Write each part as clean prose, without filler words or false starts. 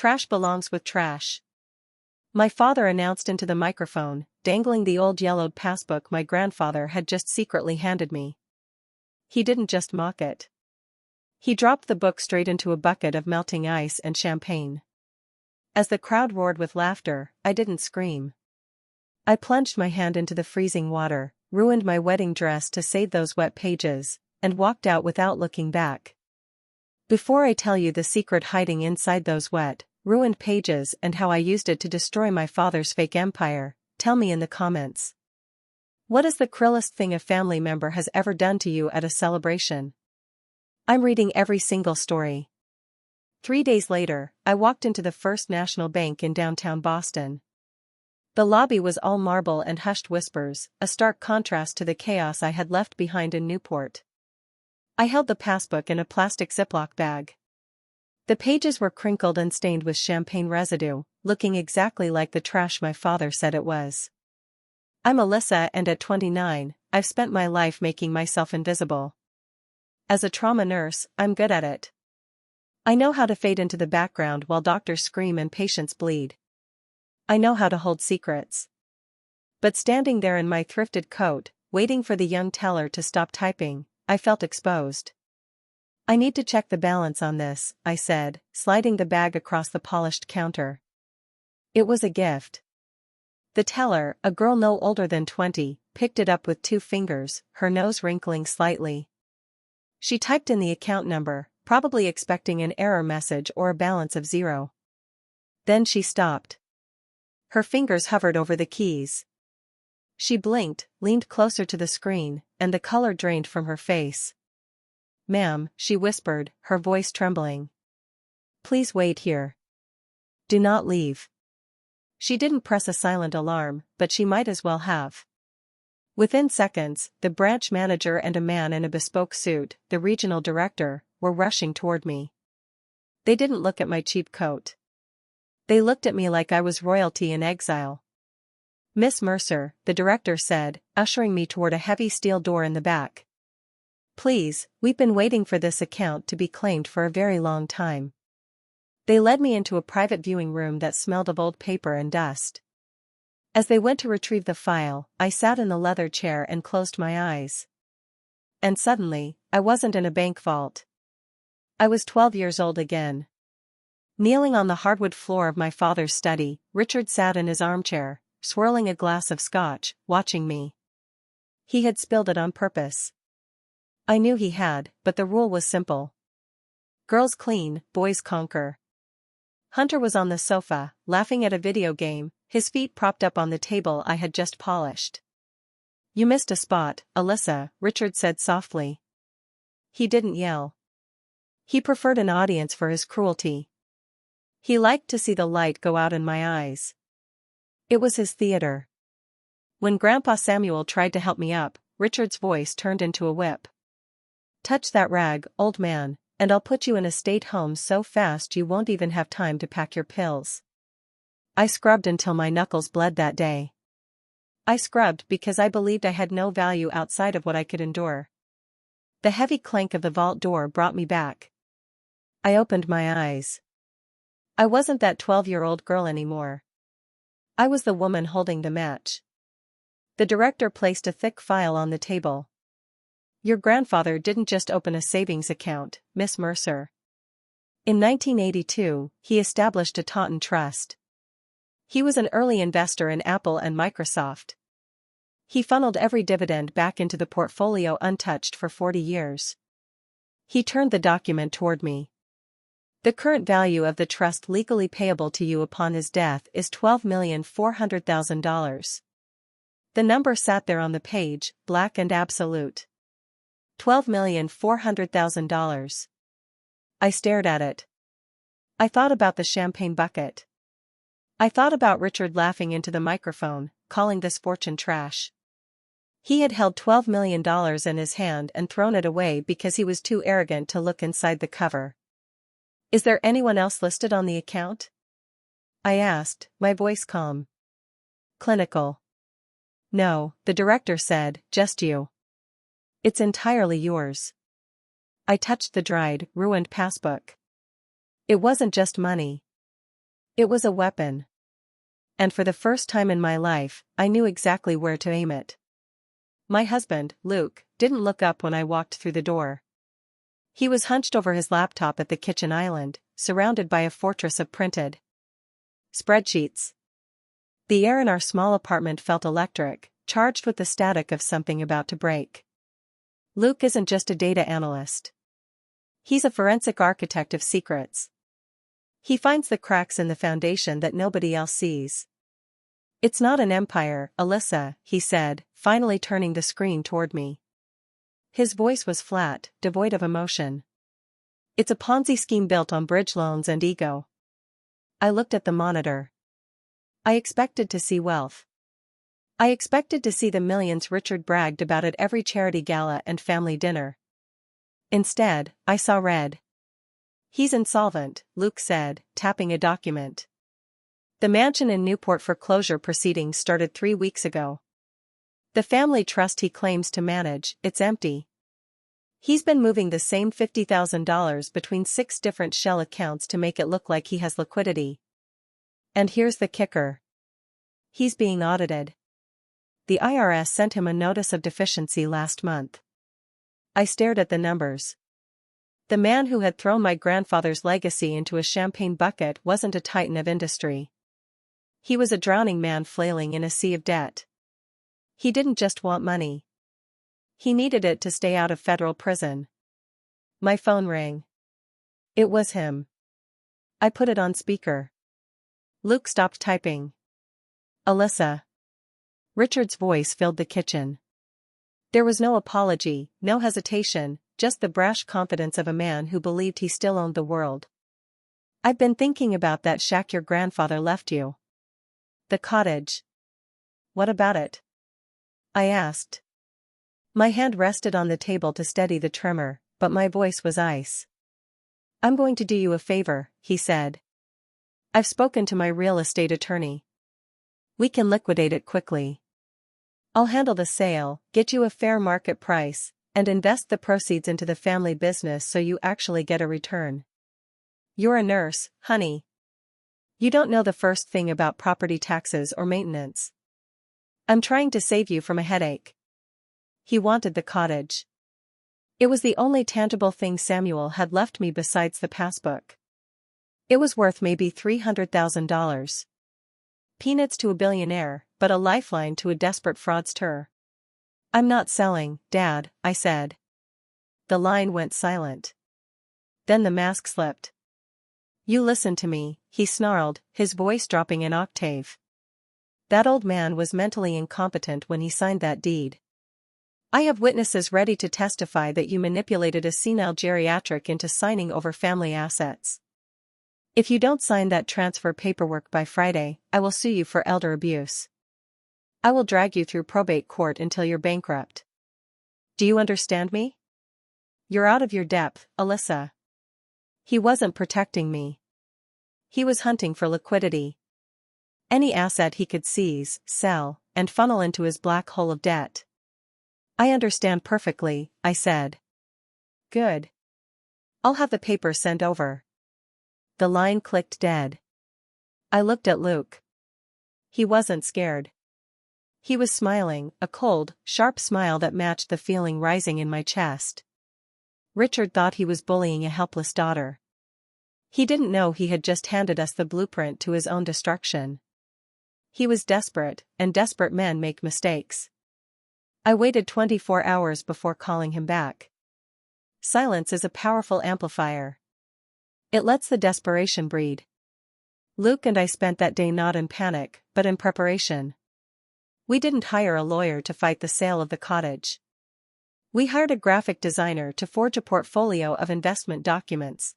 Trash belongs with trash. My father announced into the microphone, dangling the old yellowed passbook my grandfather had just secretly handed me. He didn't just mock it. He dropped the book straight into a bucket of melting ice and champagne. As the crowd roared with laughter, I didn't scream. I plunged my hand into the freezing water, ruined my wedding dress to save those wet pages, and walked out without looking back. Before I tell you the secret hiding inside those wet, ruined pages and how I used it to destroy my father's fake empire, tell me in the comments. What is the cruelest thing a family member has ever done to you at a celebration? I'm reading every single story. 3 days later, I walked into the First National Bank in downtown Boston. The lobby was all marble and hushed whispers, a stark contrast to the chaos I had left behind in Newport. I held the passbook in a plastic Ziploc bag. The pages were crinkled and stained with champagne residue, looking exactly like the trash my father said it was. I'm Alyssa, and at 29, I've spent my life making myself invisible. As a trauma nurse, I'm good at it. I know how to fade into the background while doctors scream and patients bleed. I know how to hold secrets. But standing there in my thrifted coat, waiting for the young teller to stop typing, I felt exposed. I need to check the balance on this, I said, sliding the bag across the polished counter. It was a gift. The teller, a girl no older than 20, picked it up with 2 fingers, her nose wrinkling slightly. She typed in the account number, probably expecting an error message or a balance of 0. Then she stopped. Her fingers hovered over the keys. She blinked, leaned closer to the screen, and the color drained from her face. "Ma'am," she whispered, her voice trembling. "Please wait here. Do not leave." She didn't press a silent alarm, but she might as well have. Within seconds, the branch manager and a man in a bespoke suit, the regional director, were rushing toward me. They didn't look at my cheap coat. They looked at me like I was royalty in exile. "Miss Mercer," the director said, ushering me toward a heavy steel door in the back. "Please, we've been waiting for this account to be claimed for a very long time." They led me into a private viewing room that smelled of old paper and dust. As they went to retrieve the file, I sat in the leather chair and closed my eyes. And suddenly, I wasn't in a bank vault. I was 12 years old again. Kneeling on the hardwood floor of my father's study, Richard sat in his armchair, swirling a glass of scotch, watching me. He had spilled it on purpose. I knew he had, but the rule was simple. Girls clean, boys conquer. Hunter was on the sofa, laughing at a video game, his feet propped up on the table I had just polished. "You missed a spot, Alyssa," Richard said softly. He didn't yell. He preferred an audience for his cruelty. He liked to see the light go out in my eyes. It was his theater. When Grandpa Samuel tried to help me up, Richard's voice turned into a whip. "Touch that rag, old man, and I'll put you in a state home so fast you won't even have time to pack your pills." I scrubbed until my knuckles bled that day. I scrubbed because I believed I had no value outside of what I could endure. The heavy clank of the vault door brought me back. I opened my eyes. I wasn't that 12-year-old girl anymore. I was the woman holding the match. The director placed a thick file on the table. "Your grandfather didn't just open a savings account, Miss Mercer. In 1982, he established a Taunton Trust. He was an early investor in Apple and Microsoft. He funneled every dividend back into the portfolio untouched for 40 years. He turned the document toward me. The current value of the trust legally payable to you upon his death is $12,400,000. The number sat there on the page, black and absolute. $12,400,000. I stared at it. I thought about the champagne bucket. I thought about Richard laughing into the microphone, calling this fortune trash. He had held $12 million in his hand and thrown it away because he was too arrogant to look inside the cover. "Is there anyone else listed on the account?" I asked, my voice calm. Clinical. "No," the director said, "just you. It's entirely yours." I touched the dried, ruined passbook. It wasn't just money. It was a weapon. And for the first time in my life, I knew exactly where to aim it. My husband, Luke, didn't look up when I walked through the door. He was hunched over his laptop at the kitchen island, surrounded by a fortress of printed spreadsheets. The air in our small apartment felt electric, charged with the static of something about to break. Luke isn't just a data analyst. He's a forensic architect of secrets. He finds the cracks in the foundation that nobody else sees. It's not an empire, Alyssa, he said, finally turning the screen toward me. His voice was flat, devoid of emotion. It's a Ponzi scheme built on bridge loans and ego. I looked at the monitor. I expected to see wealth. I expected to see the millions Richard bragged about at every charity gala and family dinner. Instead, I saw red. He's insolvent, Luke said, tapping a document. The mansion in Newport foreclosure proceedings started 3 weeks ago. The family trust he claims to manage, it's empty. He's been moving the same $50,000 between 6 different shell accounts to make it look like he has liquidity. And here's the kicker. He's being audited. The IRS sent him a notice of deficiency last month. I stared at the numbers. The man who had thrown my grandfather's legacy into a champagne bucket wasn't a titan of industry. He was a drowning man flailing in a sea of debt. He didn't just want money. He needed it to stay out of federal prison. My phone rang. It was him. I put it on speaker. Luke stopped typing. Alyssa. Richard's voice filled the kitchen. There was no apology, no hesitation, just the brash confidence of a man who believed he still owned the world. I've been thinking about that shack your grandfather left you. The cottage. What about it? I asked. My hand rested on the table to steady the tremor, but my voice was ice. I'm going to do you a favor, he said. I've spoken to my real estate attorney. We can liquidate it quickly. I'll handle the sale, get you a fair market price, and invest the proceeds into the family business so you actually get a return. You're a nurse, honey. You don't know the first thing about property taxes or maintenance. I'm trying to save you from a headache. He wanted the cottage. It was the only tangible thing Samuel had left me besides the passbook. It was worth maybe $300,000. Peanuts to a billionaire, but a lifeline to a desperate fraudster. I'm not selling, Dad, I said. The line went silent. Then the mask slipped. You listen to me, he snarled, his voice dropping an octave. That old man was mentally incompetent when he signed that deed. I have witnesses ready to testify that you manipulated a senile geriatric into signing over family assets. If you don't sign that transfer paperwork by Friday, I will sue you for elder abuse. I will drag you through probate court until you're bankrupt. Do you understand me? You're out of your depth, Alyssa. He wasn't protecting me. He was hunting for liquidity. Any asset he could seize, sell, and funnel into his black hole of debt. I understand perfectly, I said. Good. I'll have the paper sent over. The line clicked dead. I looked at Luke. He wasn't scared. He was smiling, a cold, sharp smile that matched the feeling rising in my chest. Richard thought he was bullying a helpless daughter. He didn't know he had just handed us the blueprint to his own destruction. He was desperate, and desperate men make mistakes. I waited 24 hours before calling him back. Silence is a powerful amplifier. It lets the desperation breed. Luke and I spent that day not in panic, but in preparation. We didn't hire a lawyer to fight the sale of the cottage. We hired a graphic designer to forge a portfolio of investment documents.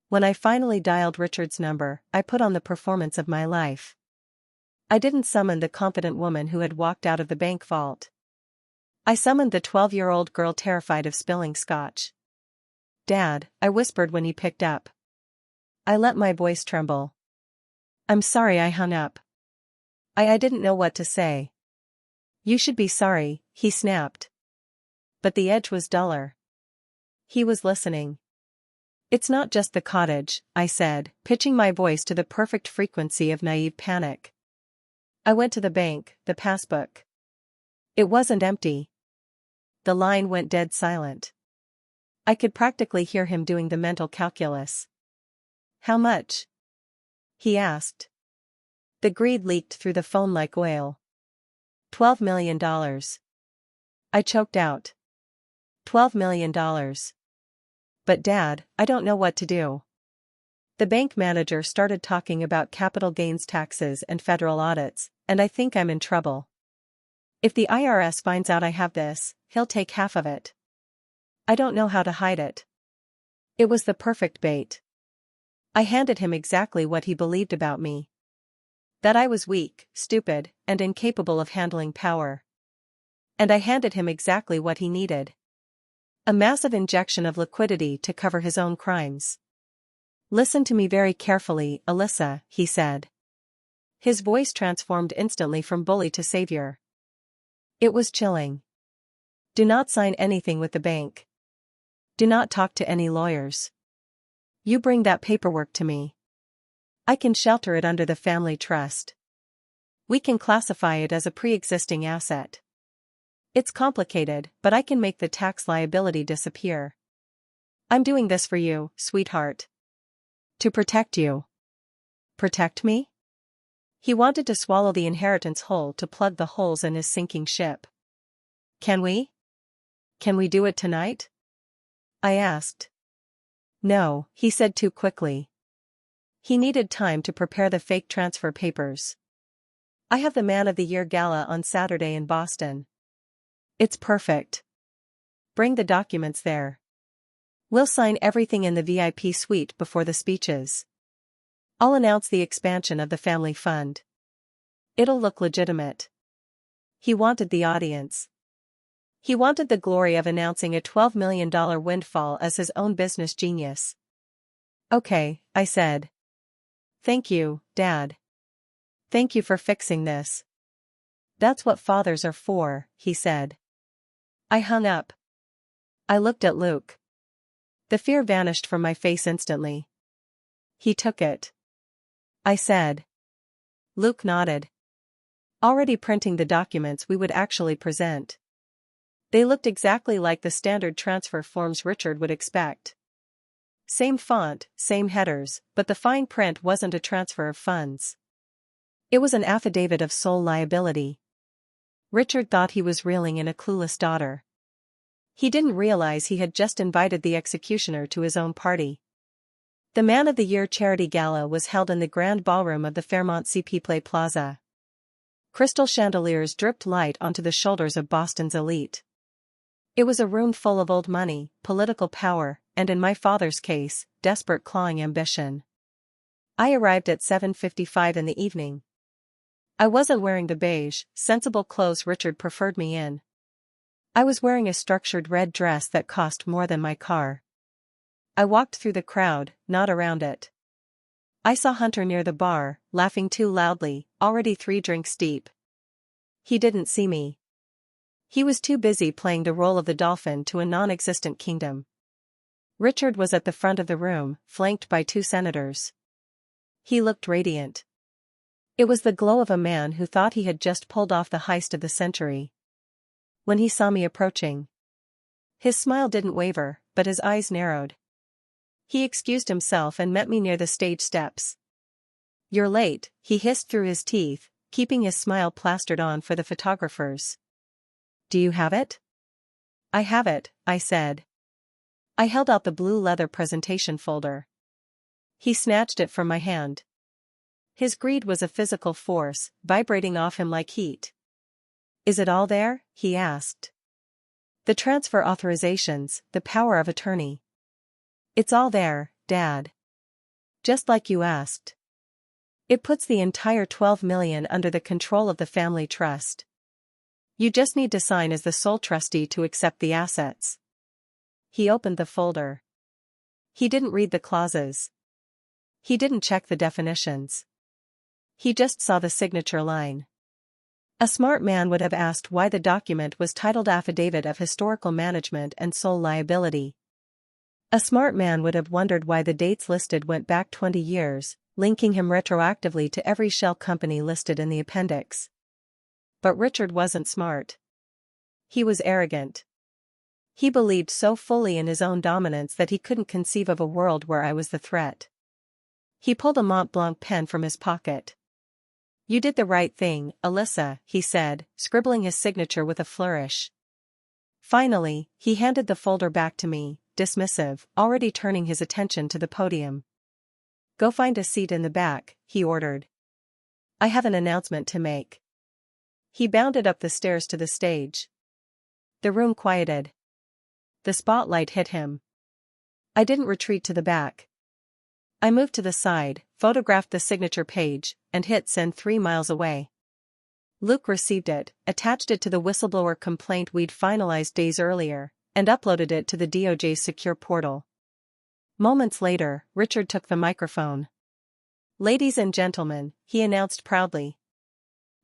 When I finally dialed Richard's number, I put on the performance of my life. I didn't summon the confident woman who had walked out of the bank vault. I summoned the 12-year-old girl terrified of spilling scotch. Dad, I whispered when he picked up. I let my voice tremble. I'm sorry I hung up. I didn't know what to say. You should be sorry, he snapped. But the edge was duller. He was listening. It's not just the cottage, I said, pitching my voice to the perfect frequency of naive panic. I went to the bank, the passbook. It wasn't empty. The line went dead silent. I could practically hear him doing the mental calculus. How much? He asked. The greed leaked through the phone like oil. $12 million. I choked out. $12 million. But Dad, I don't know what to do. The bank manager started talking about capital gains taxes and federal audits, and I think I'm in trouble. If the IRS finds out I have this, he'll take half of it. I don't know how to hide it. It was the perfect bait. I handed him exactly what he believed about me. That I was weak, stupid, and incapable of handling power. And I handed him exactly what he needed. A massive injection of liquidity to cover his own crimes. Listen to me very carefully, Alyssa, he said. His voice transformed instantly from bully to savior. It was chilling. Do not sign anything with the bank. Do not talk to any lawyers. You bring that paperwork to me. I can shelter it under the family trust. We can classify it as a pre-existing asset. It's complicated, but I can make the tax liability disappear. I'm doing this for you, sweetheart. To protect you. Protect me? He wanted to swallow the inheritance whole to plug the holes in his sinking ship. Can we? Can we do it tonight? I asked. No, he said too quickly. He needed time to prepare the fake transfer papers. I have the Man of the Year Gala on Saturday in Boston. It's perfect. Bring the documents there. We'll sign everything in the VIP suite before the speeches. I'll announce the expansion of the family fund. It'll look legitimate. He wanted the audience. He wanted the glory of announcing a $12 million windfall as his own business genius. Okay, I said. Thank you, Dad. Thank you for fixing this. That's what fathers are for, he said. I hung up. I looked at Luke. The fear vanished from my face instantly. He took it. I said. Luke nodded. Already printing the documents we would actually present. They looked exactly like the standard transfer forms Richard would expect. Same font, same headers, but the fine print wasn't a transfer of funds. It was an affidavit of sole liability. Richard thought he was reeling in a clueless daughter. He didn't realize he had just invited the executioner to his own party. The Man of the Year charity gala was held in the grand ballroom of the Fairmont CP Play Plaza. Crystal chandeliers dripped light onto the shoulders of Boston's elite. It was a room full of old money, political power, and in my father's case, desperate clawing ambition. I arrived at 7:55 in the evening. I wasn't wearing the beige, sensible clothes Richard preferred me in. I was wearing a structured red dress that cost more than my car. I walked through the crowd, not around it. I saw Hunter near the bar, laughing too loudly, already 3 drinks deep. He didn't see me. He was too busy playing the role of the dolphin to a non-existent kingdom. Richard was at the front of the room, flanked by 2 senators. He looked radiant. It was the glow of a man who thought he had just pulled off the heist of the century. When he saw me approaching, his smile didn't waver, but his eyes narrowed. He excused himself and met me near the stage steps. You're late, he hissed through his teeth, keeping his smile plastered on for the photographers. Do you have it? I have it, I said. I held out the blue leather presentation folder. He snatched it from my hand. His greed was a physical force, vibrating off him like heat. Is it all there? He asked. The transfer authorizations, the power of attorney. It's all there, Dad. Just like you asked. It puts the entire $12 million under the control of the family trust. You just need to sign as the sole trustee to accept the assets. He opened the folder. He didn't read the clauses. He didn't check the definitions. He just saw the signature line. A smart man would have asked why the document was titled Affidavit of Historical Management and Sole Liability. A smart man would have wondered why the dates listed went back 20 years, linking him retroactively to every shell company listed in the appendix. But Richard wasn't smart. He was arrogant. He believed so fully in his own dominance that he couldn't conceive of a world where I was the threat. He pulled a Mont Blanc pen from his pocket. "You did the right thing, Alyssa," he said, scribbling his signature with a flourish. Finally, he handed the folder back to me, dismissive, already turning his attention to the podium. "Go find a seat in the back," he ordered. "I have an announcement to make." He bounded up the stairs to the stage. The room quieted. The spotlight hit him. I didn't retreat to the back. I moved to the side, photographed the signature page, and hit send 3 miles away. Luke received it, attached it to the whistleblower complaint we'd finalized days earlier, and uploaded it to the DOJ's secure portal. Moments later, Richard took the microphone. "Ladies and gentlemen," he announced proudly.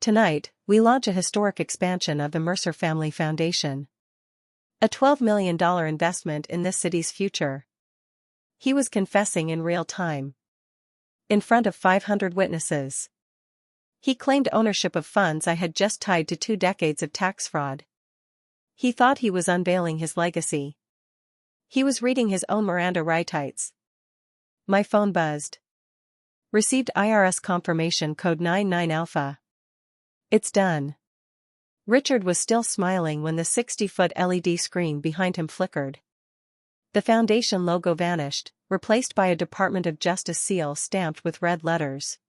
"Tonight, we launch a historic expansion of the Mercer Family Foundation. A $12 million investment in this city's future." He was confessing in real time. In front of 500 witnesses. He claimed ownership of funds I had just tied to 2 decades of tax fraud. He thought he was unveiling his legacy. He was reading his own Miranda rights. My phone buzzed. "Received IRS confirmation code 99 Alpha. It's done." Richard was still smiling when the 60-foot LED screen behind him flickered. The foundation logo vanished, replaced by a Department of Justice seal stamped with red letters.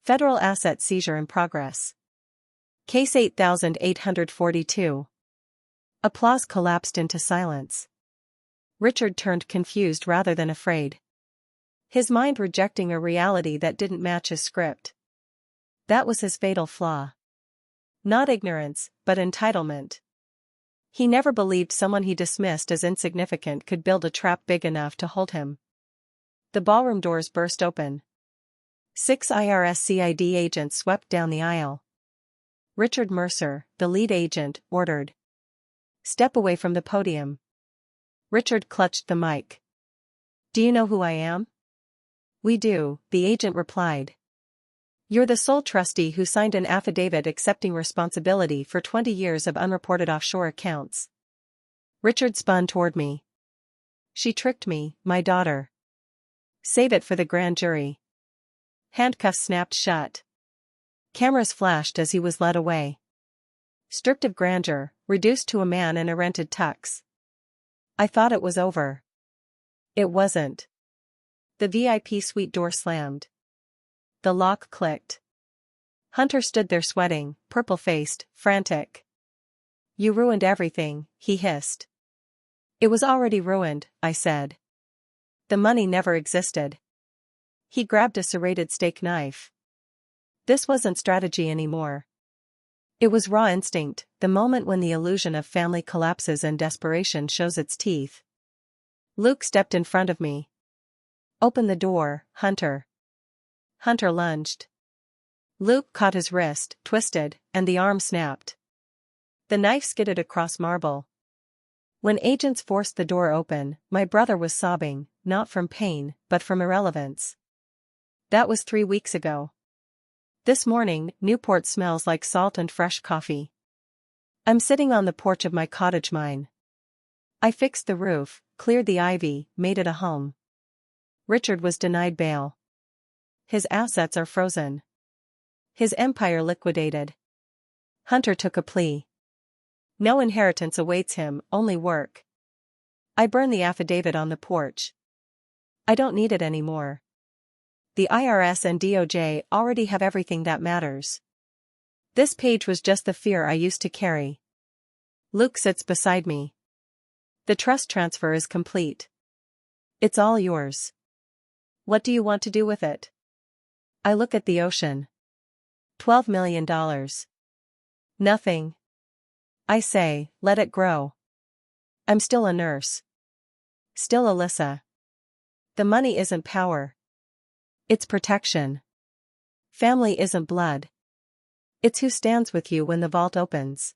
"Federal asset seizure in progress. Case 8842. Applause collapsed into silence. Richard turned confused rather than afraid. His mind rejecting a reality that didn't match his script. That was his fatal flaw. Not ignorance, but entitlement. He never believed someone he dismissed as insignificant could build a trap big enough to hold him. The ballroom doors burst open. 6 IRS CID agents swept down the aisle. Richard Mercer, the lead agent, ordered. "Step away from the podium." Richard clutched the mic. "Do you know who I am?" "We do," the agent replied. "You're the sole trustee who signed an affidavit accepting responsibility for 20 years of unreported offshore accounts." Richard spun toward me. "She tricked me, my daughter. Save it for the grand jury." Handcuffs snapped shut. Cameras flashed as he was led away. Stripped of grandeur, reduced to a man in a rented tux. I thought it was over. It wasn't. The VIP suite door slammed. The lock clicked. Hunter stood there sweating, purple-faced, frantic. "You ruined everything," he hissed. "It was already ruined," I said. "The money never existed." He grabbed a serrated steak knife. This wasn't strategy anymore. It was raw instinct, the moment when the illusion of family collapses and desperation shows its teeth. Luke stepped in front of me. "Open the door, Hunter." Hunter lunged. Luke caught his wrist, twisted, and the arm snapped. The knife skidded across marble. When agents forced the door open, my brother was sobbing, not from pain, but from irrelevance. That was 3 weeks ago. This morning, Newport smells like salt and fresh coffee. I'm sitting on the porch of my cottage mine. I fixed the roof, cleared the ivy, made it a home. Richard was denied bail. His assets are frozen. His empire liquidated. Hunter took a plea. No inheritance awaits him, only work. I burned the affidavit on the porch. I don't need it anymore. The IRS and DOJ already have everything that matters. This page was just the fear I used to carry. Luke sits beside me. The trust transfer is complete. It's all yours. What do you want to do with it? I look at the ocean. $12 million. Nothing. I say, let it grow. I'm still a nurse. Still Alyssa. The money isn't power. It's protection. Family isn't blood. It's who stands with you when the vault opens.